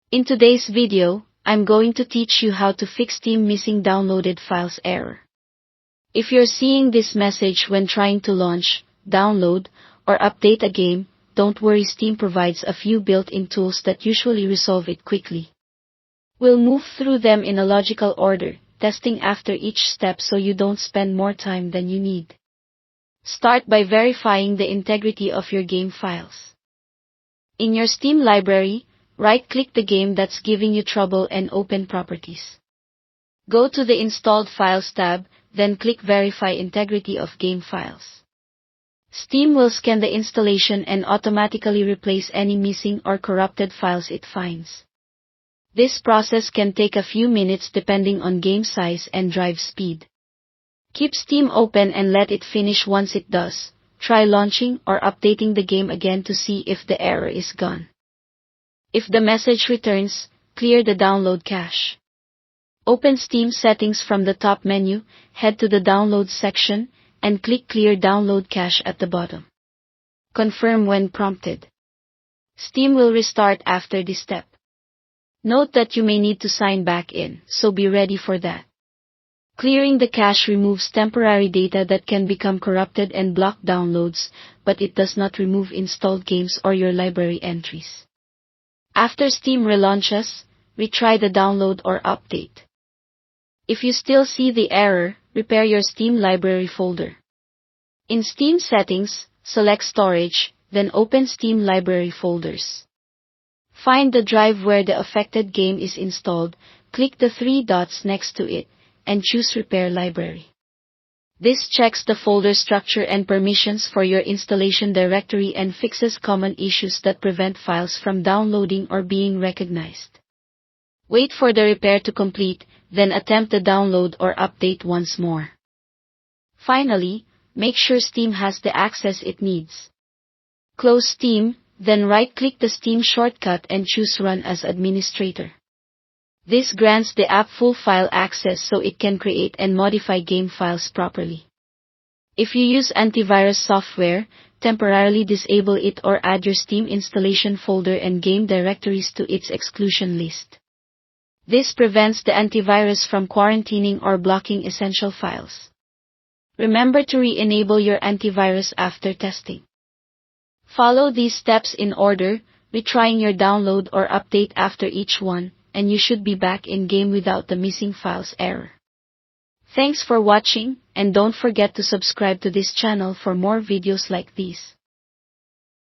In today's video, I'm going to teach you how to fix Steam missing downloaded files error. If you're seeing this message when trying to launch, download, or update a game, don't worry, Steam provides a few built-in tools that usually resolve it quickly. We'll move through them in a logical order, testing after each step so you don't spend more time than you need. Start by verifying the integrity of your game files. In your Steam library, right-click the game that's giving you trouble and open Properties. Go to the Installed Files tab, then click Verify Integrity of Game Files. Steam will scan the installation and automatically replace any missing or corrupted files it finds. This process can take a few minutes depending on game size and drive speed. Keep Steam open and let it finish. Once it does, try launching or updating the game again to see if the error is gone. If the message returns, clear the download cache. Open Steam settings from the top menu, head to the Downloads section, and click Clear Download Cache at the bottom. Confirm when prompted. Steam will restart after this step. Note that you may need to sign back in, so be ready for that. Clearing the cache removes temporary data that can become corrupted and block downloads, but it does not remove installed games or your library entries. After Steam relaunches, retry the download or update. If you still see the error, repair your Steam library folder. In Steam Settings, select Storage, then open Steam Library Folders. Find the drive where the affected game is installed, click the three dots next to it, and choose Repair Library. This checks the folder structure and permissions for your installation directory and fixes common issues that prevent files from downloading or being recognized. Wait for the repair to complete, then attempt the download or update once more. Finally, make sure Steam has the access it needs. Close Steam, then right-click the Steam shortcut and choose Run as Administrator. This grants the app full file access so it can create and modify game files properly. If you use antivirus software, temporarily disable it or add your Steam installation folder and game directories to its exclusion list. This prevents the antivirus from quarantining or blocking essential files. Remember to re-enable your antivirus after testing. Follow these steps in order, retrying your download or update after each one, and you should be back in game without the missing files error. Thanks for watching, and don't forget to subscribe to this channel for more videos like these.